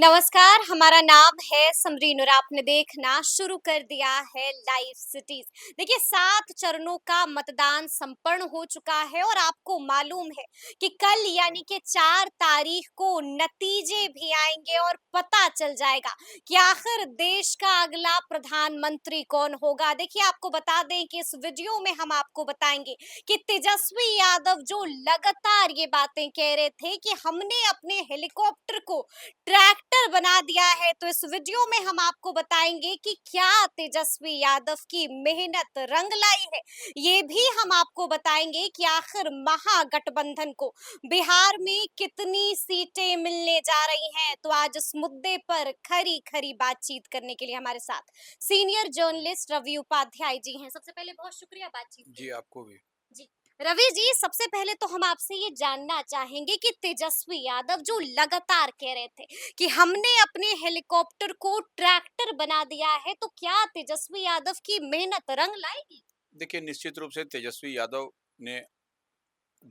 नमस्कार, हमारा नाम है समरीन और आपने देखना शुरू कर दिया है लाइव सिटीज। देखिए 7 चरणों का मतदान संपन्न हो चुका है और आपको मालूम है कि कल यानी कि 4 तारीख को नतीजे भी आएंगे और पता चल जाएगा कि आखिर देश का अगला प्रधानमंत्री कौन होगा। देखिए आपको बता दें कि इस वीडियो में हम आपको बताएंगे कि तेजस्वी यादव जो लगातार ये बातें कह रहे थे कि हमने अपने हेलीकॉप्टर को ट्रैक्टर बना दिया है, तो इस वीडियो में हम आपको बताएंगे कि क्या तेजस्वी यादव की मेहनत रंग लाई है। ये भी हम आपको बताएंगे कि आखिर महागठबंधन को बिहार में कितनी सीटें मिलने जा रही हैं। तो आज इस मुद्दे पर खरी खरी बातचीत करने के लिए हमारे साथ सीनियर जर्नलिस्ट रवि उपाध्याय जी हैं। सबसे पहले बहुत शुक्रिया बातचीत के जी, लिए। आपको भी। जी, रवि जी, सबसे पहले तो हम आपसे ये जानना चाहेंगे कि तेजस्वी यादव जो लगातार कह रहे थे कि हमने अपने हेलीकॉप्टर को ट्रैक्टर बना दिया है, तो क्या तेजस्वी यादव की मेहनत रंग लाएगी? देखिए, निश्चित रूप से तेजस्वी यादव ने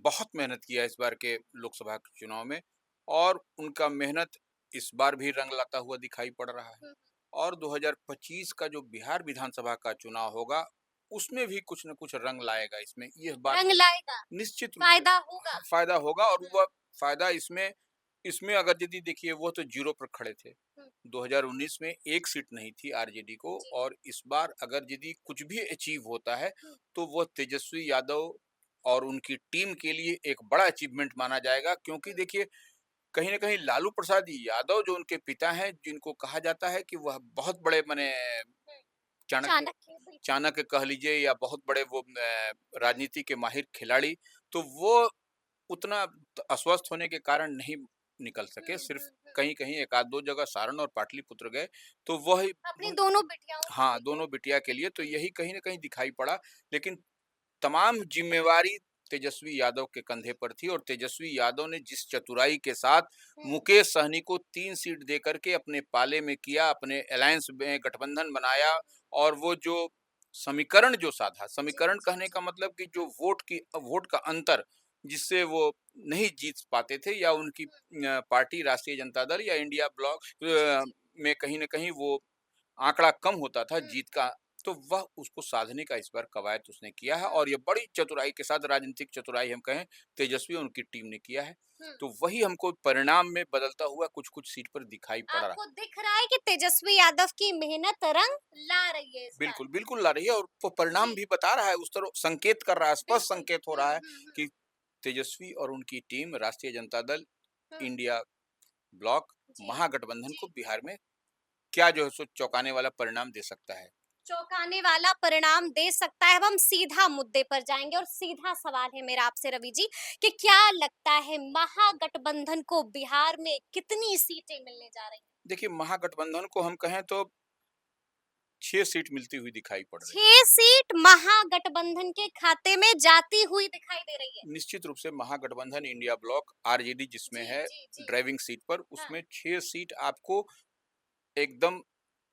बहुत मेहनत किया है इस बार के लोकसभा के चुनाव में और उनका मेहनत इस बार भी रंग लाता हुआ दिखाई पड़ रहा है। हम्म, और 2025 का जो बिहार विधानसभा का चुनाव होगा, उसमें भी कुछ न कुछ रंग लाएगा इसमें, ये बात रंग लाएगा, निश्चित रूप से फायदा होगा। हाँ, फ़ायदा होगा और हम्म, वह फ़ायदा इसमें इसमें अगर यदि देखिए वो तो ज़ीरो पर खड़े थे। हम्म, 2019 में 1 सीट नहीं थी आरजेडी को जी, और इस बार अगर यदि कुछ भी अचीव होता है, हम्म, तो वो तेजस्वी यादव और उनकी टीम के लिए एक बड़ा अचीवमेंट माना जाएगा क्योंकि हम्म, देखिए, कहीं न कहीं लालू प्रसाद यादव जो उनके पिता हैं, जिनको कहा जाता है कि वह बहुत बड़े माने हम्म, चाणक्य चाणक्य बिल्कुल। चाणक्य कह लीजिए या बहुत बड़े वो राजनीति के माहिर खिलाड़ी, तो वो उतना अस्वस्थ होने के कारण नहीं निकल सके, सिर्फ कहीं-कहीं 1 आध 2 जगह सारण और पाटलिपुत्र गए, तो वही अपनी उन दोनों बिटियाओं के हाँ, लिए। दोनों बिटिया के लिए तो हम्म, यही कहीं न कहीं दिखाई पड़ा, लेकिन तमाम ज़िम्मेवारी तेजस्वी यादव के कंधे पर थी और तेजस्वी यादव ने जिस चतुराई के साथ हम्म, मुकेश सहनी को 3 सीट देकर के अपने पाले में किया, अपने अलायंस में गठबंधन बनाया और वो जो समीकरण जो साधा, जी समीकरण जी कहने जी। का मतलब कि जो वोट का अंतर जिससे वो नहीं जीत पाते थे या उनकी पार्टी राष्ट्रीय जनता दल या इंडिया ब्लॉक जी जी। में कहीं न कहीं वो आंकड़ा कम होता था हम्म, जीत का, तो वह उसको साधने का इस बार कवायद उसने किया है हम्म, और ये बड़ी चतुराई के साथ राजनीतिक चतुराई हम कहें, तेजस्वी और उनकी टीम ने किया है। हम्म। तो वही हमको परिणाम में बदलता हुआ कुछ-कुछ सीट पर दिखाई पड़ रहा है। आपको दिख रहा है कि तेजस्वी यादव की मेहनत रंग ला रही है इस बार। बिल्कुल, बिल्कुल ला रही है और वो परिणाम जी, भी बता रहा है, उस तरह संकेत कर रहा है, स्पष्ट बिल्कुल। संकेत हो रहा है हुँ। कि तेजस्वी और उनकी टीम राष्ट्रीय जनता दल, हुँ, इंडिया ब्लॉक, जी, महागठबंधन जी। को बिहार में क्या जो है सो चौंकाने वाला परिणाम दे सकता है। चौंकाने वाला परिणाम दे सकता है। अब हम सीधा मुद्दे पर जाएँगे और सीधा सवाल है मेरा आपसे रवि जी कि क्या लगता है महागठबंधन को बिहार में कितनी सीटें मिलने जा रही हैं? देखिए, महागठबंधन को हम कहें तो 6 सीट मिलती हुई दिखाई पड़ रही है। 6 सीट महागठबंधन के खाते में जाती हुई दिखाई दे रही है। निश्चित रूप से महागठबंधन इंडिया ब्लॉक आरजेडी जिसमें जी, है जी, जी। ड्राइविंग सीट पर हाँ। उसमें 6 सीट आपको एकदम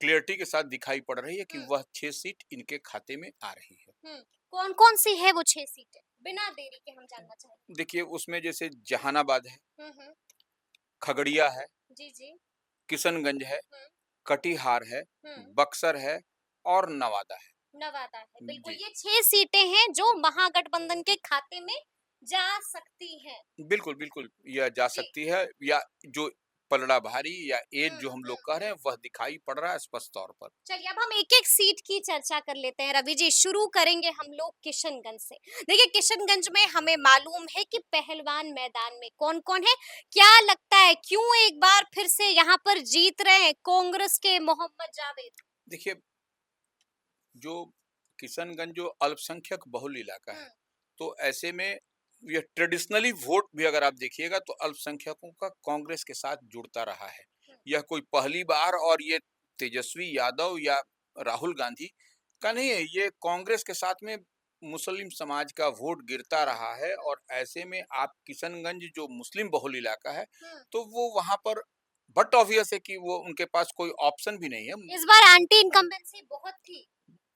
क्लियरिटी के साथ दिखाई पड़ रही है कि हुँ, वह 6 सीट इनके खाते में आ रही है। हुँ। कौन-कौन सी है वो 6 सीटें? बिना देरी के हम जानना चाहेंगे। देखिए उसमें जैसे जहानाबाद है, हुँ, हुँ। खगड़िया है, जी, जी। किशनगंज है, हुँ, कटिहार है, हुँ। बक्सर है और नवादा है। नवादा है, बिल्कुल। जी, ये 6 सीटें हैं जो महागठबंधन के खाते में जा सकती हैं। बिल्कुल, बिल्कुल यह जा जी। सकती है या जो पलड़ा भारी या एज हुँ, जो हम लोग हुँ, कह रहे हुँ। हैं वह दिखाई पड़ रहा है स्पष्ट तौर पर। चलिए अब हम एक-एक सीट की चर्चा कर लेते हैं रवि जी। शुरू करेंगे हम लोग किशनगंज से। देखिए किशनगंज में हमें मालूम है कि पहलवान मैदान में कौन-कौन है? क्या लगता है क्यों एक बार फिर से यहाँ पर जीत रहे हैं कांग्रेस के मोहम्मद जावेद? देखिए जो किशनगंज जो अल्पसंख्यक बहुल इलाका हुँ, है, तो ऐसे में ये ट्रेडिशनली वोट भी अगर आप देखिएगा तो अल्पसंख्यकों का कांग्रेस के साथ जुड़ता रहा है। हुँ, यह कोई पहली बार और ये तेजस्वी यादव या राहुल गांधी का नहीं है, ये कांग्रेस के साथ में मुस्लिम समाज का वोट गिरता रहा है और ऐसे में आप किशनगंज जो मुस्लिम बहुल इलाका है, हुँ। तो वो वहाँ पर बट ऑब्वियस है कि वो उनके पास कोई ऑप्शन भी नहीं है। इस बार एंटी इनकम्बेंसी बहुत थी।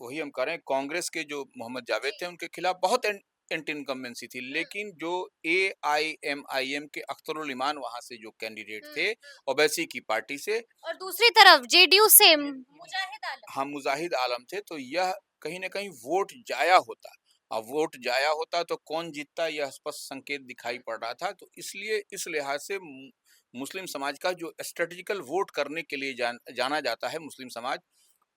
वही हम कह रहे हैं कांग्रेस के जो मोहम्मद जावेद जी। थे उनके खिलाफ बहुत एंटी इनकम्बेंसी थी, लेकिन जो एआईएमआईएम के अख्तरुल इमान वहां से जो कैंडिडेट थे, ओवैसी की पार्टी से, और दूसरी तरफ जेडीयू से मुजाहिद आलम। हम मुजाहिद आलम थे, तो यह कहीं न कहीं वोट जाया होता। अब वोट जाया होता तो कौन जीतता, यह स्पष्ट संकेत दिखाई पड़ रहा था। तो इसलिए इस लिहाज से मुस्लिम समाज का जो स्ट्रेटेजिकल वोट करने के लिए जाना जाता है मुस्लिम समाज,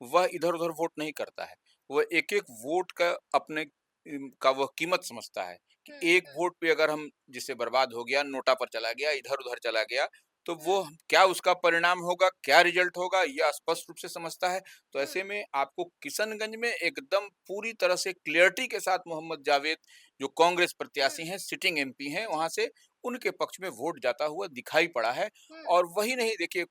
वह इधर-उधर वोट नहीं करता है। वह एक-एक वोट का अपने का वह कीमत समझता है कि एक वोट पे अगर हम जिससे बर्बाद हो गया, नोटा पर चला गया, इधर-उधर चला गया, तो वो क्या उसका परिणाम होगा, क्या रिजल्ट होगा, यह स्पष्ट रूप से समझता है। तो ऐसे में आपको किशनगंज में एकदम पूरी तरह से क्लैरिटी के साथ मोहम्मद जावेद, जो कांग्रेस प्रत्याशी हैं, सिटिंग एमपी हैं, वहाँ से उनके पक्ष में वोट जाता हुआ दिखाई पड़ा है। और वही नहीं, देखिए,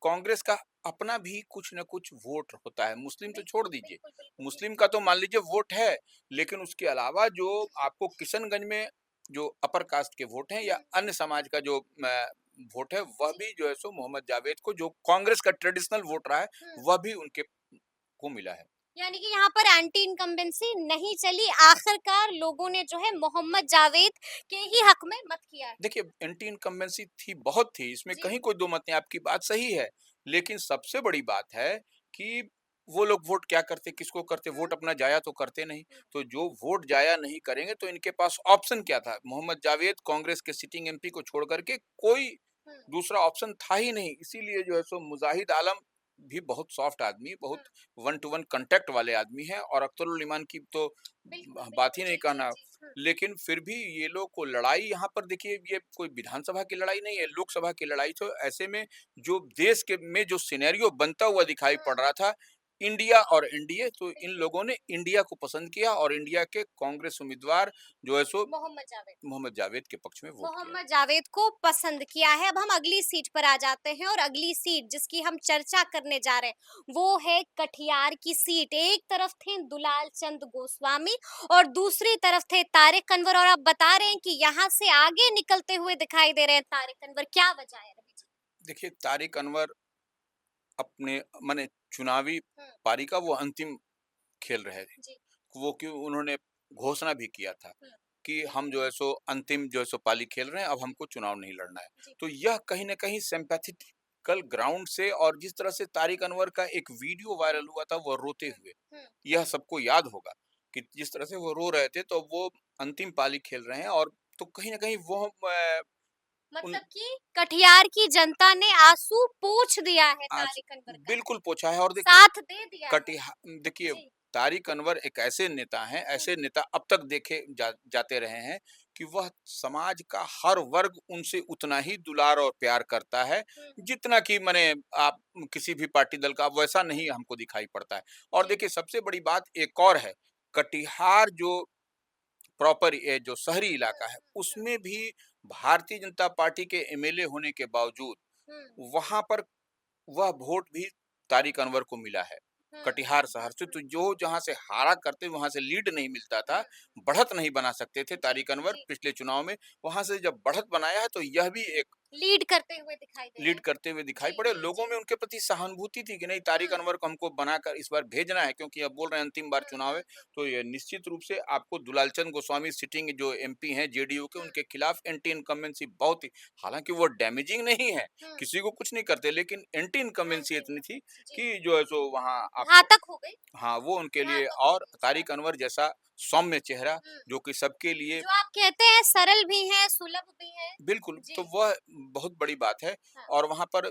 कांग्रेस का अपना भी कुछ न कुछ वोट होता है, मुस्लिम तो छोड़ दीजिए, मुस्लिम का तो मान लीजिए वोट है, लेकिन उसके अलावा जो आपको किशनगंज में जो अपर कास्ट के वोट हैं या अन्य समाज का जो वोट है, वह भी जो है सो मोहम्मद जावेद को, जो कांग्रेस का ट्रेडिशनल वोट रहा है, वह भी उनके को मिला है। यानी कि यहाँ पर एंटी इनकम्बेंसी नहीं चली, आखिरकार लोगों ने जो है मोहम्मद जावेद के ही हक में मत किया है। देखिए, एंटी इनकम्बेंसी थी, बहुत थी, इसमें जी। कहीं कोई दो मत नहीं, आपकी बात सही है। लेकिन सबसे बड़ी बात है कि वो लोग वोट क्या करते, किसको करते, वोट अपना जाया तो करते नहीं। तो जो वोट जाया नहीं करेंगे तो इनके पास ऑप्शन क्या था? मोहम्मद जावेद कांग्रेस के सिटिंग एमपी को छोड़ करके कोई दूसरा ऑप्शन था ही नहीं। इसीलिए जो है सो मुजाहिद आलम भी बहुत सॉफ्ट आदमी, बहुत वन टू वन कांटेक्ट वाले आदमी हैं, और अख्तरुल इमान की तो बात ही नहीं कहना। लेकिन फिर भी ये लोग को लड़ाई यहाँ पर, देखिए, ये कोई विधानसभा की लड़ाई नहीं है, लोकसभा की लड़ाई। तो ऐसे में जो देश के में जो सिनेरियो बनता हुआ दिखाई पड़ रहा था, इंडिया और एनडीए, तो इन लोगों ने इंडिया को पसंद किया और इंडिया के कांग्रेस उम्मीदवार जो है सो मोहम्मद जावेद के पक्ष में वोट किया। मोहम्मद जावेद को पसंद किया है। अब हम अगली सीट पर आ जाते हैं और अगली सीट जिसकी हम चर्चा करने जा रहे हैं वो है कटिहार की सीट। एक तरफ थे दुलाल चंद गोस्वामी और दूसरी तरफ थे तारिक अनवर, और अब बता रहे हैं कि यहाँ से आगे निकलते हुए दिखाई दे रहे हैं तारिक अनवर। क्या वजह है रवि जी? देखिए, तारिक अनवर अपने माने चुनावी पारी का वो अंतिम खेल रहे थे। जी। वो क्यों, उन्होंने घोषणा भी किया था कि हम जो है सो अंतिम जो है सो पाली खेल रहे हैं, अब हमको चुनाव नहीं लड़ना है। जी। तो यह कहीं न कहीं सिंपैथेटिकल ग्राउंड से, और जिस तरह से तारिक अनवर का एक वीडियो वायरल हुआ था वो रोते हुए, यह सबको याद होगा कि जिस तरह से वो रो रहे थे, तो वो अंतिम पाली खेल रहे हैं। और तो कहीं न कहीं वो उन मतलब कि कटिहार की जनता ने आंसू पोंछ दिया है आज तारिक अनवर का, बिल्कुल पोंछा है। और देखिए, साथ दे दिया है। कटिहा देखिए, जी। तारिक अनवर एक ऐसे नेता हैं, ऐसे नेता अब तक देखे जाते रहे हैं कि वह समाज का हर वर्ग उनसे उतना ही दुलार और प्यार करता है, जितना कि माने आप किसी भी पार्टी दल का वैसा नहीं हमको दिखाई पड़ता है। और देखिए, सबसे बड़ी बात एक और है, कटिहार जो प्रॉपर ये जो शहरी इलाका है, उसमें भी भारतीय जनता पार्टी के एमएलए होने के बावजूद वहां पर वह वोट भी तारिक अनवर को मिला है। कटिहार शहर से, तो जो जहाँ से हारा करते वहां से लीड नहीं मिलता था, बढ़त नहीं बना सकते थे तारिक अनवर पिछले चुनाव में, वहां से जब बढ़त बनाया है, तो यह भी एक लीड करते हुए दिखाई दे रहे लीड हैं। करते हुए दिखाई जी, पड़े। जी, लोगों जी। में उनके प्रति सहानुभूति थी कि नहीं, तारिक अनवर को हमको बनाकर इस बार भेजना है, क्योंकि अब बोल रहे हैं अंतिम बार चुनाव है। तो ये निश्चित रूप से आपको दुलालचंद गोस्वामी सिटिंग जो एमपी हैं जेडीयू के, उनके खिलाफ एंटी इनकम्बेंसी बहुत ही, हालांकि वो डैमेजिंग नहीं है, किसी को कुछ नहीं करते, लेकिन एंटी इनकम्बेंसी इतनी थी कि जो है सो वहाँ आपको, घातक हो गई। हाँ, वो उनके लिए। घातक हो और गई। तारिक अनवर जैसा सौम्य चेहरा, हुँ। जो कि सबके लिए जो आप कहते हैं सरल भी हैं, सुलभ भी हैं। बिल्कुल, तो जी। वह बहुत बड़ी बात है। हाँ। और वहाँ पर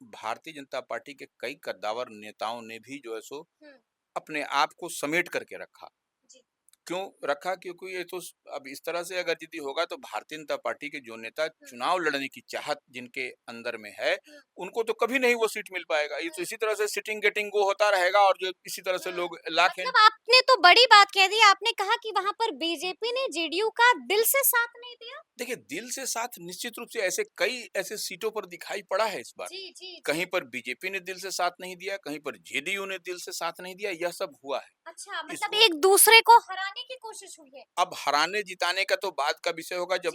भारतीय जनता पार्टी के कई कद्दावर नेताओं ने भी जो है सो हुँ। अपने आप को समेट करके रखा। जी। क्यों रखा? क्योंकि ये तो अब इस तरह से अगर यदि होगा, तो भारतीय जनता पार्टी के जो नेता चुनाव लड़ने की चाहत जिनके अंदर में है, उनको तो कभी नहीं वो सीट मिल पाएगा। ये तो इसी तरह से सिटिंग गेटिंग वो होता रहेगा, और जो इसी तरह से लोग लाख मतलब आपने तो बड़ी बात कह दी, आपने कहा कि वहाँ पर बीजेपी ने जेडीयू का दिल से साथ नहीं दिया? देखिए, दिल से साथ निश्चित रूप से ऐसे कई ऐसे सीटों पर दिखाई पड़ा है इस बार। जी, जी, कहीं जी। पर बीजेपी ने दिल से साथ नहीं दिया, कहीं पर जेडीयू ने दिल से साथ नहीं दिया, यह सब हुआ है। अच्छा, मतलब इसको एक दूसरे को हराने की कोशिश हुई है। अब हराने-जिताने का तो बाद का विषय होगा, जब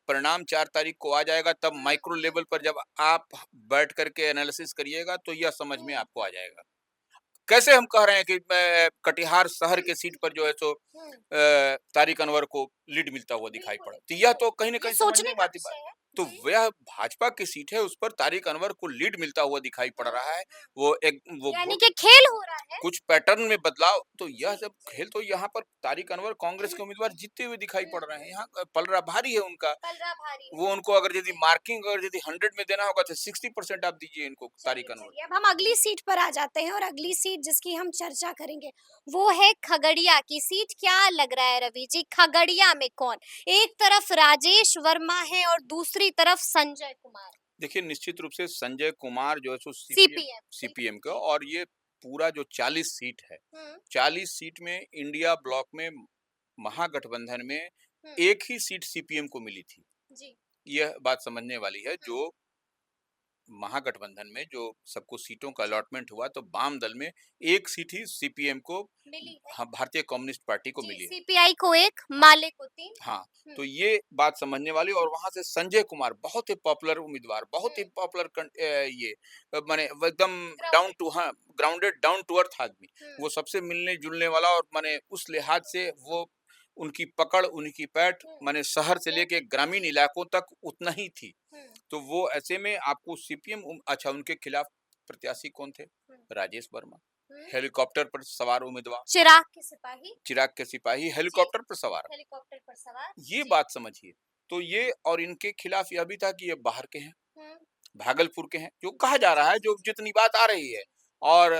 परिणाम 4 तारीख को आ जाएगा, तब माइक्रो लेवल पर जब आप बैठ कर के एनालिसिस करिएगा, तो यह समझ में आपको आ जाएगा। कैसे हम कह रहे हैं कि कटिहार शहर के सीट पर जो है सो हुँ, तारिक अनवर को लीड मिलता हुआ दिखाई बिल्कुल, पड़ा। तो यह तो कहीं न ये कहीं समझने सोचने का वाली बात। विषय है। तो जी। वह भाजपा की सीट है, उस पर तारिक अनवर को लीड मिलता हुआ दिखाई पड़ हुँ, रहा है। हुँ। वो यानी वोट कि खेल हो रहा है। कुछ पैटर्न में बदलाव, तो यह जी, सब जी। खेल तो यहाँ पर तारिक अनवर कांग्रेस के उम्मीदवार जीतते हुए दिखाई हुँ, पड़ रहे हैं। हुँ। यहाँ पलड़ा भारी है उनका। पलड़ा भारी है। वो उनको अगर यदि जी। मार्किंग अगर यदि 100 में देना होगा तो 60% आप दीजिए इनको, चलिए, तारिक अनवर। चलिए अब हम अगली सीट पर आ जाते हैं और अगली सीट जिसकी हम चर्चा करेंगे वो है खगड़िया की सीट। क्या लग रहा है रवि जी, खगड़िया में कौन? एक तरफ राजेश वर्मा है और दूसरी तरफ संजय कुमार। देखिए, निश्चित रूप से संजय कुमार जो है सो सीपीएम सीपीएम, सीपीएम का, जी। और ये पूरा जो 40 सीट है, हुँ, 40 सीट में इंडिया ब्लॉक में महागठबंधन में हुँ, एक ही सीट सीपीएम को मिली थी। जी। यह बात समझने वाली है। हुँ, जो महागठबंधन में जो सबको सीटों का अलॉटमेंट हुआ, तो वाम दल में एक सीट ही सीपीएम को, मिली है। हाँ, भारतीय कम्युनिस्ट पार्टी को जी, मिली है। सीपीआई को 1, हाँ, माले को 3। हाँ, हुँ, तो ये बात समझने वाली। और वहां से संजय कुमार बहुत ही पॉपुलर उम्मीदवार, बहुत ही हुँ, पॉपुलर ये माने वो एकदम डाउन ग्राउंडेड। टू, हाँ, ग्राउंडेड डाउन टू अर्थ आदमी। हुँ, वो सबसे मिलने जुलने वाला, और माने उस लिहाज से वो उनकी पकड़, उनकी पैठ हुँ, माने शहर से लेके ग्रामीण इलाकों तक उतना ही थी। हुँ, तो वो ऐसे में आपको सीपीएम, अच्छा, उनके खिलाफ प्रत्याशी कौन थे? हुँ, राजेश वर्मा, हुँ। हेलीकॉप्टर पर सवार उम्मीदवार, चिराग के सिपाही। चिराग के सिपाही जी, हेलीकॉप्टर पर सवार। हेलीकॉप्टर पर सवार। ये जी। बात समझिए। तो ये, और इनके खिलाफ यह भी था कि ये बाहर के हैं, हुँ, भागलपुर के हैं, जो कहा जा रहा जी, है, जी, जो जी। जितनी बात आ रही है। जी। और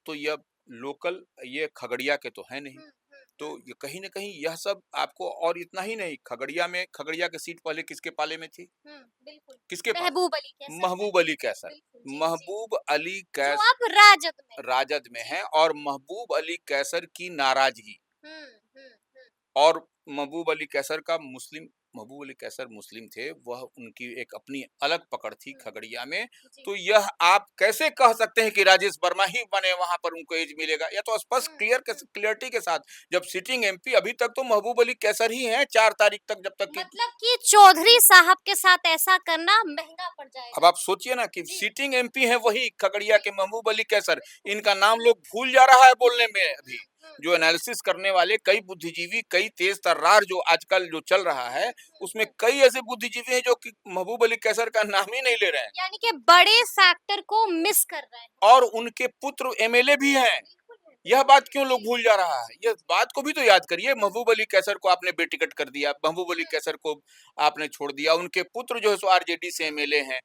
तो यह लोकल, ये खगड़िया के तो है नहीं। हुँ, हुँ, तो हुँ। ये कहीं न कहीं यह सब आपको, और इतना ही नहीं, खगड़िया की सीट पहले किसके पाले में थी? हुँ, बिल्कुल। किसके पास? महबूब अली कैसर थे। महबूब अली कैसर। बिल्कुल, जी, जी। महबूब अली जो कैस अब राजद में है। राजद में जी। है, और महबूब अली कैसर की नाराजगी, हुँ, हुँ, हुँ। और महबूब अली कैसर का मुस्लिम महबूब अली कैसर मुस्लिम थे, वह उनकी एक अपनी अलग पकड़ थी हुँ, खगड़िया में। जी। तो यह आप कैसे कह सकते हैं कि राजेश वर्मा ही बने वहां पर, उनको एज मिलेगा? यह तो स्पष्ट हुँ, हुँ। क्लियरिटी के साथ, जब सिटिंग एमपी अभी तक तो महबूब अली कैसर ही हैं 4 तारीख तक, जब तक कि, मतलब कि चौधरी साहब के साथ ऐसा करना महँगा पड़ अब जाएगा। आप सोचिए ना कि जी, सिटिंग एमपी है वही खगड़िया के बिल्कुल, महबूब अली कैसर। बिल्कुल। इनका नाम लोग भूल जा रहा है बोलने हुँ, में हुँ, अभी। हुँ, जो एनालिसिस करने वाले कई बुद्धिजीवी, कई तेज तर्रार जो आजकल जो चल रहा हुँ, है, हुँ, उसमें हुँ। कई ऐसे बुद्धिजीवी हैं जो कि महबूब अली कैसर का नाम ही नहीं ले रहे हैं। यानी कि बड़े फैक्टर को मिस कर रहे हैं। और उनके पुत्र एमएलए भी हैं। बिल्कुल है, यह बिल्कुल बात है। क्यों लोग जी, भूल जा रहा है? यह बात को भी तो याद करिए। हुँ, महबूब अली कैसर को आपने बेटिकट कर दिया, महबूब अली हुँ, कैसर को आपने छोड़ दिया, उनके पुत्र जो है सो आरजेडी से एमएलए हैं।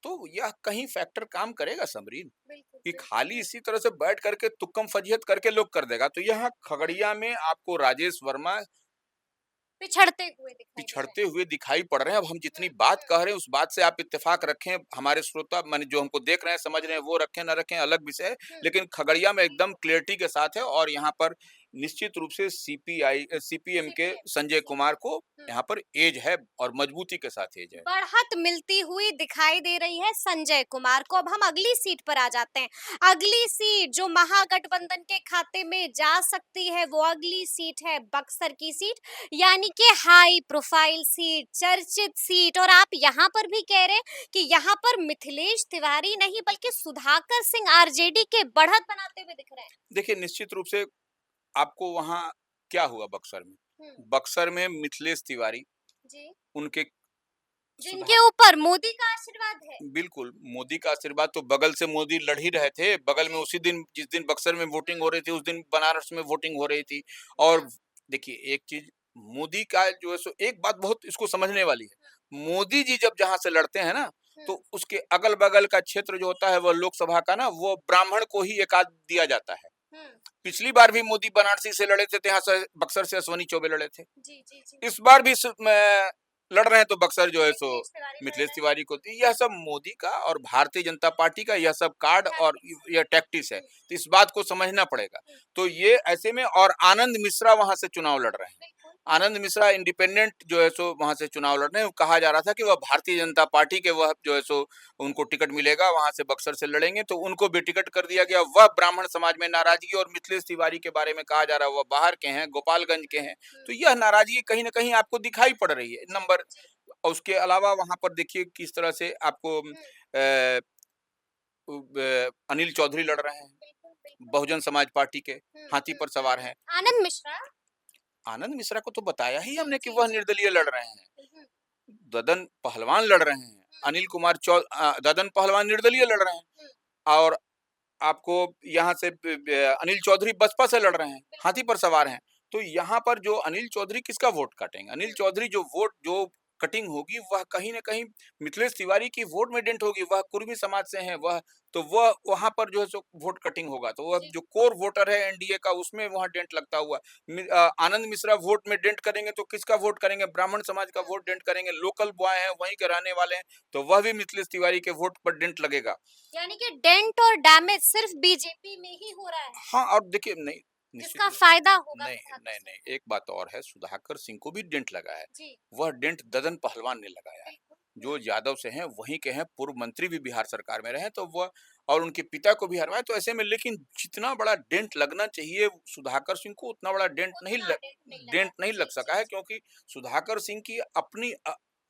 तो यह कहीं फैक्टर काम करेगा समरीन? बिल्कुल, कि बिल्कुल। खाली इसी तरह से बैठ करके तुक्कम फजियत करके लोग कर देगा। तो यहाँ हुँ, खगड़िया में आपको राजेश वर्मा पिछड़ते हुए दिखाई दे रहे पिछड़ते हैं। हुए दिखाई पड़ रहे हैं। अब हम हुँ, जितनी बात हुँ, कह रहे हैं उस बात से आप इत्तेफाक रखें, हमारे श्रोता माने जो हमको देख रहे हैं, समझ रहे हैं, वो रखें ना रखें अलग विषय है। हुँ, लेकिन खगड़िया में एकदम क्लियरिटी के साथ है, और यहाँ पर निश्चित रूप से सीपीएम के सीपीएम, संजय कुमार सीपीएम। को हुँ। यहाँ पर एज है, और मजबूती के साथ एज है। बढ़त मिलती हुई दिखाई दे रही है संजय कुमार को। अब हम अगली सीट पर आ जाते हैं। अगली सीट जो महागठबंधन के खाते में जा सकती है वो अगली सीट है बक्सर की सीट, यानी कि हाई प्रोफाइल सीट, चर्चित सीट। और आप यहाँ पर भी कह रहे हैं कि यहाँ पर मिथिलेश तिवारी नहीं बल्कि सुधाकर सिंह आरजेडी के बढ़त बनाते हुए दिख रहे हैं। देखिए, निश्चित रूप से आपको वहाँ क्या हुआ बक्सर में? हम्म, बक्सर में मिथिलेश तिवारी, जी, उनके सुधा जिनके ऊपर मोदी का आशीर्वाद है। बिल्कुल, मोदी का आशीर्वाद तो बगल से मोदी लड़ ही रहे थे। बगल में जी, उसी दिन, जिस दिन बक्सर में वोटिंग हो हम्म, रही थी, उस दिन बनारस में वोटिंग हो रही थी। और हाँ, देखिए, एक चीज़ मोदी का जो है सो, एक बात बहुत इसको समझने वाली है। मोदी जी जब जहाँ से लड़ते हैं ना, हम्म, तो उसके अगल-बगल का क्षेत्र जो होता है, वह लोकसभा का ना, वो ब्राह्मण को ही एक आध दिया जाता है। हम्म, पिछली बार भी मोदी वाराणसी से लड़े थे, तो यहाँ से बक्सर से अश्वनी चौबे लड़े थे। जी, जी, जी। इस बार भी लड़ रहे हैं, तो बक्सर जो है सो मिथिलेश तिवारी लड़ मिथिलेश रहे हैं। तिवारी को दी। यह सब मोदी का और भारतीय जनता पार्टी का यह सब कार्ड और टैक्टिक्स है। यह टैक्टिस है। हुँ, तो इस बात को समझना पड़ेगा। हुँ, तो ये ऐसे में, और आनंद मिश्रा वहां से चुनाव लड़ रहे हैं। बिल्कुल। आनंद मिश्रा इंडिपेंडेंट जो है सो वहां से चुनाव लड़ रहे हैं। कहा जा रहा था कि वह भारतीय जनता पार्टी के, वह जो है सो उनको टिकट मिलेगा, वहां से बक्सर से लड़ेंगे, तो उनको भी टिकट कर दिया गया। वह ब्राह्मण समाज में नाराजगी, और मिथिलेश तिवारी के बारे में कहा जा रहा है वह बाहर के हैं, गोपालगंज के हैं। हुँ, तो यह नाराजगी कहीं ना कहीं आपको दिखाई पड़ रही है। जी, नंबर, जी। और उसके अलावा वहां पर देखिए किस तरह से आपको हुँ, अ, अनिल चौधरी लड़ रहे हैं। बिल्कुल, बिल्कुल। बहुजन समाज पार्टी के हाथी पर सवार हैं। आनंद मिश्रा? आनंद मिश्रा को तो बताया ही जी, हमने कि जी, वह जी। निर्दलीय लड़ रहे हैं। हुँ, ददन पहलवान लड़ रहे हैं। हुँ, ददन पहलवान निर्दलीय लड़ रहे हुँ, हैं और आपको यहाँ से अनिल चौधरी बसपा से लड़ रहे हैं, बिल्कुल। हाथी पर सवार हैं। तो यहाँ पर जो अनिल चौधरी किसका वोट काटेंगे? अनिल हुँ, चौधरी जो कटिंग होगी वह कहीं न कहीं मिथिलेश तिवारी की वोट में डेंट होगी, वह कुर्मी समाज से हैं, वह वहाँ पर जो है सो वोट कटिंग होगा। तो वह जी, जो कोर वोटर है एनडीए का उसमें वहाँ डेंट लगता हुआ। आनंद मिश्रा वोट में डेंट करेंगे तो किसका वोट करेंगे? ब्राह्मण समाज का हुँ, वोट डेंट करेंगे, लोकल बॉय हैं, वहीं के रहने वाले हैं, तो वह भी मिथिलेश तिवारी के वोट पर डेंट लगेगा। यानी कि डेंट और डैमेज सिर्फ बीजेपी में ही हो रहा है, हाँ, और देखिए नहीं, निश्चित जिसका रूप फ़ायदा होगा नहीं, सुधाकर नहीं, सिंह नहीं, एक बात और है, सुधाकर सिंह को भी डेंट लगा है। जी, वह डेंट ददन पहलवान ने लगाया है। बिल्कुल। जो यादव से हैं, वहीं के हैं, पूर्व मंत्री भी बिहार सरकार में रहे हैं, तो वह और उनके पिता को भी हरवाया, तो ऐसे में लेकिन जितना बड़ा डेंट लगना चाहिए सुधाकर सिंह को, उतना बड़ा उतना डेंट नहीं लगा डेंट है। नहीं लग जी, सका जी, है, जी। क्योंकि सुधाकर सिंह की अपनी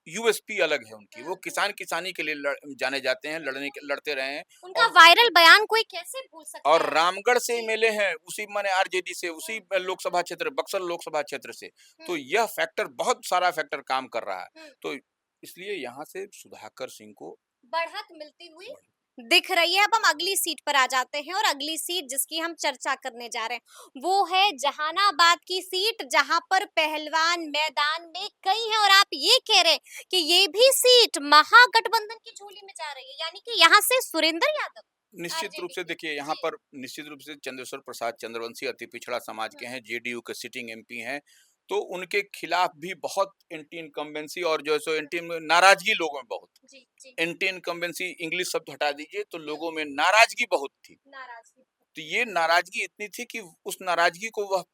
यूएसपी अलग है उनकी। वो हुँ। किसानी के लिए जाने जाते हैं, बिल्कुल। लड़ते रहे हैं उनका और वायरल बयान कोई कैसे भूल सकता और है? रामगढ़ से जी। मिले हैं, उसी माने आरजेडी से, हुँ, उसी हुँ, लोकसभा क्षेत्र बक्सर लोकसभा क्षेत्र से। हुँ, तो यह फैक्टर बहुत सारा फैक्टर काम कर रहा है। हुँ। तो इसलिए यहाँ से सुधाकर सिंह को बढ़त मिलती हुई बढ़ दिख रही है। अब हम अगली सीट पर आ जाते हैं और अगली सीट जिसकी हम चर्चा करने जा रहे हैं वो है जहानाबाद की सीट, जहां पर पहलवान मैदान में कई हैं और आप ये कह रहे हैं कि ये भी सीट महागठबंधन की झोली में जा रही है, यानी कि यहाँ से सुरेंद्र यादव निश्चित रूप आरजेडी से के। देखिए यहाँ जी। पर निश्चित रूप से चंद्रेश्वर प्रसाद चंद्रवंशी अति पिछड़ा समाज के हम्म, हैं, जेडीयू के सिटिंग एमपी हैं। तो उनके खिलाफ भी बहुत एंटी इनकम्बेंसी और जो है सो एंटी नाराजगी लोगों में बहुत। जी जी। एंटी इनकम्बेंसी इंग्लिश शब्द हटा दीजिए तो हम्म, लोगों में नाराजगी बहुत थी। नाराजगी। तो ये नाराजगी इतनी थी कि उस नाराजगी को वह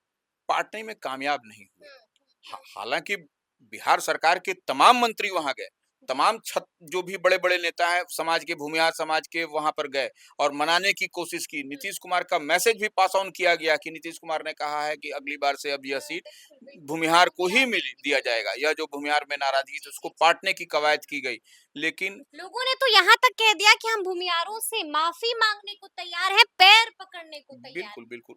पाटने में कामयाब नहीं हुए। हम्म, हालांकि बिहार सरकार के तमाम मंत्री वहां गए, जी। तमाम छत जो भी बड़े बड़े नेता हैं समाज के, भूमिहार समाज के, वहां पर गए और मनाने की कोशिश की। हम्म, नीतीश कुमार का मैसेज भी पास ऑन किया गया कि नीतीश कुमार ने कहा है कि अगली बार से अब यह सीट बिल्कुल बिल्कुल भूमिहार को ही भूमिहार मिल की दिया मिलेगी। जाएगा। यह जो भूमिहार में नाराजगी थी जी उसको जी जी। पाटने की कवायद की गई। लेकिन लोगों ने तो यहाँ तक कह दिया कि हम भूमिहारों से माफी मांगने को तैयार हैं, पैर पकड़ने को तैयार बिल्कुल बिल्कुल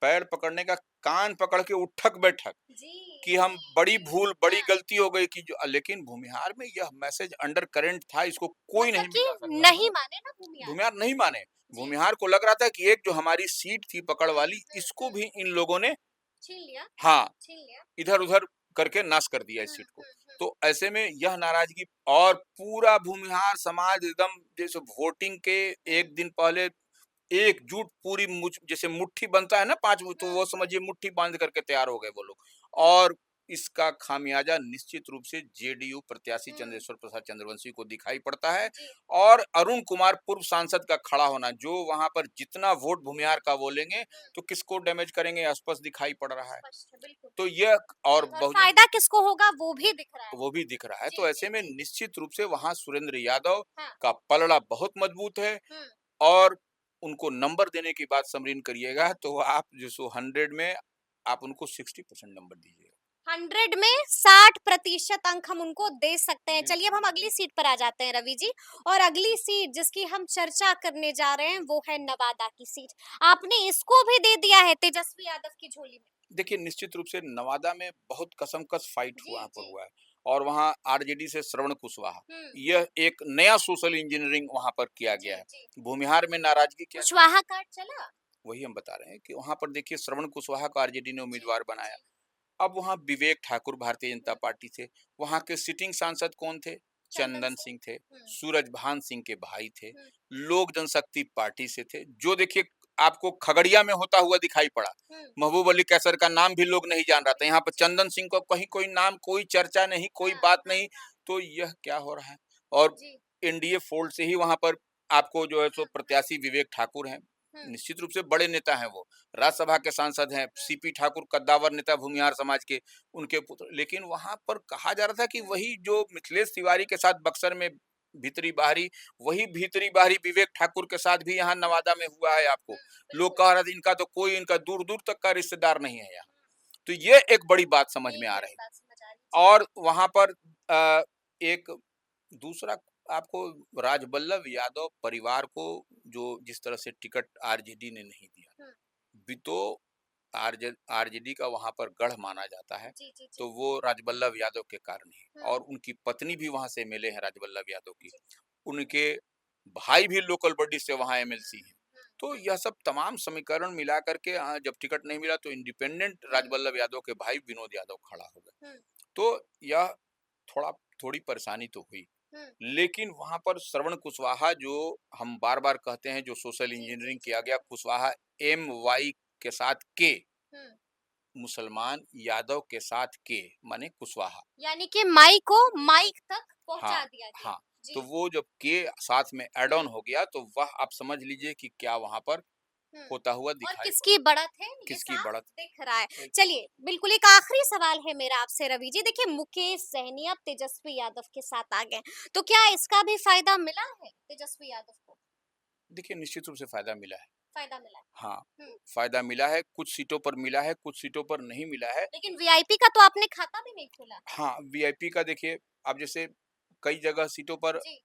पैर पकड़ने का, कान पकड़ के उठक बैठक हैं। जी कि हम जी बड़ी जी। भूल, बड़ी हाँ, गलती हो गई कि जो, लेकिन भूमिहार में यह मैसेज अंडर करंट था, इसको कोई मतलब नहीं कि मिटा सकता था। नहीं माने ना भूमिहार। भूमिहार नहीं माने। जी। भूमिहार को लग रहा था कि एक जो हमारी सीट थी पकड़ वाली, इसको हुँ। भी इन लोगों ने छीन लिया, हाँ, छीन लिया। इधर-उधर करके नाश कर दिया इस हुँ, सीट को। हुँ, हुँ। तो ऐसे में यह नाराज़गी और पूरा भूमिहार समाज एकदम जैसे वोटिंग के हुँ, 1 दिन पहले एकजुट पूरी जैसे मुट्ठी बनता है ना 5 तो हुँ, वो हुँ, समझिए मुट्ठी बांध करके तैयार हो गए वो लोग। हुँ, और इसका खामियाजा निश्चित रूप से जेडीयू प्रत्याशी हुँ। चंद्रेश्वर प्रसाद चंद्रवंशी को दिखाई पड़ता है जी, और अरुण कुमार पूर्व सांसद का खड़ा होना, जो वहां पर जितना वोट भूमिहार का वो लेंगे हुँ। तो किसको डैमेज करेंगे स्पष्ट दिखाई पड़ रहा है। स्पष्ट है, बिल्कुल। तो यह और और बहुजन फ़ायदा किसको होगा वो भी दिख रहा है। वो भी दिख रहा है। तो जी, ऐसे जी, में जी। निश्चित रूप से वहां सुरेंद्र यादव हाँ, का पलड़ा बहुत मजबूत है। हुँ। और उनको नंबर देने की बात समरीन करिएगा तो आप जो सो 100 में आप उनको 60% नंबर दीजिएगा। 100 में 60% अंक हम उनको दे सकते हैं। चलिए बिल्कुल। अब हम अगली सीट पर आ जाते हैं रवि जी, और अगली सीट जिसकी हम चर्चा करने जा रहे हैं वो है नवादा की सीट। आपने इसको भी दे दिया है तेजस्वी यादव की झोली में। देखिए निश्चित रूप से नवादा में बहुत कसमकस फाइट जी, वहाँ पर जी। हुआ है और वहाँ आरजेडी से श्रवण कुशवाहा, हुँ, यह एक नया सोशल इंजीनियरिंग वहाँ पर किया जी, गया है। जी। भूमिहार में नाराजगी क्या थी? कुशवाहा कार्ड चला? वही हम बता रहे हैं कि वहाँ पर देखिए श्रवण कुशवाहा को आरजेडी ने जी, उम्मीदवार बनाया। जी। अब वहाँ विवेक ठाकुर भारतीय जनता हुँ, पार्टी से, वहाँ के सिटिंग सांसद कौन थे? चंदन चंदन सिंह। सिंह थे, हुँ, सूरजभान सिंह के भाई थे, हुँ, लोक जनशक्ति पार्टी से थे, जो देखिए आपको खगड़िया में होता हुआ दिखाई पड़ा। हुँ। महबूब अली कैसर का नाम भी लोग नहीं जान रहा था, यहाँ पर जी। चंदन सिंह को कहीं कोई नाम, कोई चर्चा नहीं, कोई हाँ, बात हाँ, नहीं। हाँ। तो यह क्या हो रहा है? और जी। एनडीए फोल्ड से ही वहां पर आपको जो है सो हुँ, प्रत्याशी विवेक ठाकुर हैं। हुँ, निश्चित रूप से बड़े नेता हैं वो, राज्यसभा के सांसद हैं। हुँ, सीपी ठाकुर कद्दावर नेता भूमिहार समाज के, उनके पुत्र। लेकिन वहां पर कहा जा रहा था कि हुँ, वही जो मिथिलेश तिवारी के साथ बक्सर में भीतरी बाहरी, वही भीतरी बाहरी विवेक ठाकुर के साथ भी यहाँ हुँ, नवादा में हुआ है आपको। हुँ, लोग बिल्कुल। कह रहे थे इनका तो कोई, इनका दूर दूर तक का रिश्तेदार नहीं है यहाँ। हुँ, तो ये एक बड़ी बात समझ में एक आ बड़ी रही। बात समझ आ रही। जी। और वहां पर एक दूसरा आपको राजबल्लभ यादव परिवार को जो जिस तरह से टिकट आरजेडी ने नहीं दिया, हुँ, भी तो आरजेडी का वहां पर गढ़ माना जाता है, जी, जी, जी। तो वो राजबल्लभ यादव के कारण ही, हुँ, और उनकी पत्नी भी वहां से एमएलए है राजबल्लभ यादव की, जी। उनके भाई भी लोकल बॉडी से वहां हुँ, एमएलसी हैं। हुँ, तो यह सब तमाम समीकरण मिला करके जब टिकट नहीं मिला तो इंडिपेंडेंट हुँ, राजबल्लभ यादव के भाई विनोद यादव खड़ा हो गए। हुँ, तो यह थोड़ा थोड़ी परेशानी तो हुई, हुँ। लेकिन वहां पर श्रवण कुशवाहा, जो हम बार बार कहते हैं, जो सोशल जी, जी, इंजीनियरिंग जी। किया गया कुशवाहा, एम वाई के साथ के, हुँ। मुसलमान यादव के साथ के, माने कुशवाहा। यानी कि माई को माइक तक हाँ, पहुँचा दिया गया। हाँ। तो जी। वो जब के साथ में ऐड हुँ, ऑन हो गया तो वह आप समझ लीजिए कि क्या वहां पर हुँ। होता हुआ और दिखाई किसकी बढ़त है ये किसकी साफ बढ़त। दिख रहा है। एक चलिए, बिल्कुल एक आखिरी सवाल है मेरा आपसे रवि जी। देखिए मुकेश सहनी अब तेजस्वी यादव के साथ आ गए। तो क्या इसका भी फ़ायदा मिला है तेजस्वी यादव को? देखिए, निश्चित रूप से फायदा मिला है। फ़ायदा मिला है। हाँ, हुँ। फायदा मिला है, कुछ सीटों पर मिला है, कुछ सीटों पर नहीं मिला है। लेकिन वीआईपी का तो आपने खाता भी नहीं खोला। हाँ, वीआईपी का देखिए, आप जैसे कई जगह सीटों पर जी।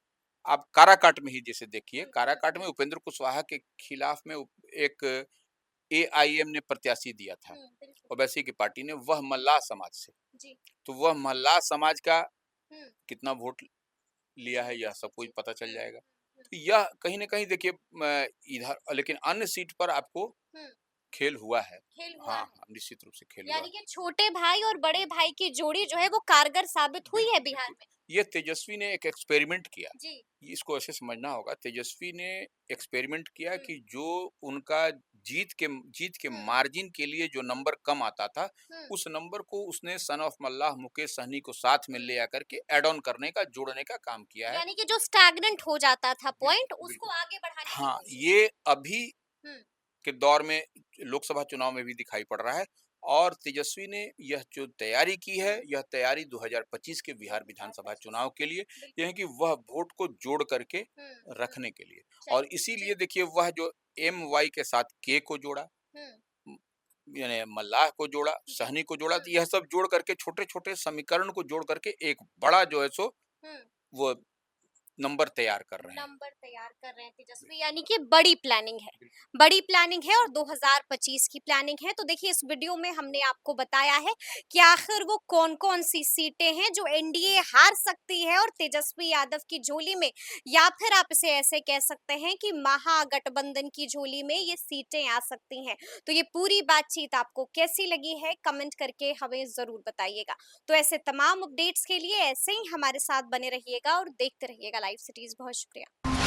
आप काराकाट में ही जैसे देखिए, हुँ, हुँ, काराकाट में हुँ। उपेंद्र कुशवाहा के खिलाफ में एक एआईएम ने प्रत्याशी दिया था, हुँ, बिल्कुल। ओवैसी की पार्टी ने, वह मल्लाह समाज से। जी। तो वह मल्लाह समाज का हुँ। कितना वोट लिया जी, है, यह सबको ही जी। पता चल हुँ, जाएगा। हुँ, तो यह कहीं न कहीं देखिए, इधर लेकिन अन्य सीट पर आपको हुँ, हुँ। खेल हुआ है। खेल हुआ हाँ, है। हाँ, निश्चित रूप से खेल हुआ यानी है। कि छोटे भाई और बड़े भाई की जोड़ी जो है वो कारगर साबित हुई है बिल्कुल, बिहार बिल्कुल। में। ये तेजस्वी ने एक एक्सपेरिमेंट किया। जी। इसको ऐसे समझना होगा, तेजस्वी ने एक्सपेरिमेंट किया हुँ, कि जो उनका जीत के हुँ, मार्जिन के लिए जो नंबर कम आता था, हुँ, उस नंबर को उसने सन ऑफ मल्लाह मुकेश सहनी को साथ में हुँ। ले आकर के ऐड ऑन करने का, जोड़ने का काम किया है। यानी कि जो स्टैग्नेंट हो जाता था पॉइंट बिल्कुल, उसको बिल्कुल। आगे बढ़ाने की हाँ, कोशिश की। ये अभी हुँ, के दौर में लोकसभा चुनाव में भी दिखाई पड़ रहा है, और तेजस्वी ने यह जो तैयारी की है, हुँ, यह तैयारी 2025 के बिहार विधानसभा 2025 चुनाव के लिए, यह है बिल्कुल। कि वह वोट को जोड़ करके हुँ, हुँ। रखने के लिए, और चलिए, इसीलिए जी। देखिए वह जो एम वाई के साथ के को जोड़ा, हुँ, म- यानी मल्लाह को जोड़ा, जी। सहनी को जोड़ा, हुँ, तो यह सब जोड़ करके छोटे छोटे समीकरण को जोड़ करके एक बड़ा जो है सो हुँ। वो नंबर तैयार कर रहे हैं। नंबर तैयार कर रहे हैं तेजस्वी यानी कि बड़ी प्लानिंग है। बिल्कुल। बड़ी प्लानिंग है और 2025 की प्लानिंग है। तो देखिए इस वीडियो में हमने आपको बताया है कि आखिर वो कौन-कौन सी सीटें हैं जो एनडीए हार सकती है और तेजस्वी यादव की झोली में, या फिर आप इसे ऐसे कह सकते हैं कि महागठबंधन की झोली में ये सीटें आ सकती हैं। तो ये पूरी बातचीत आपको कैसी लगी है कमेंट करके हमें ज़रूर बताइएगा। तो ऐसे तमाम अपडेट्स के लिए ऐसे ही हमारे साथ बने रहिएगा और देखते रहिएगा लाइव सिटीज़। बहुत शुक्रिया।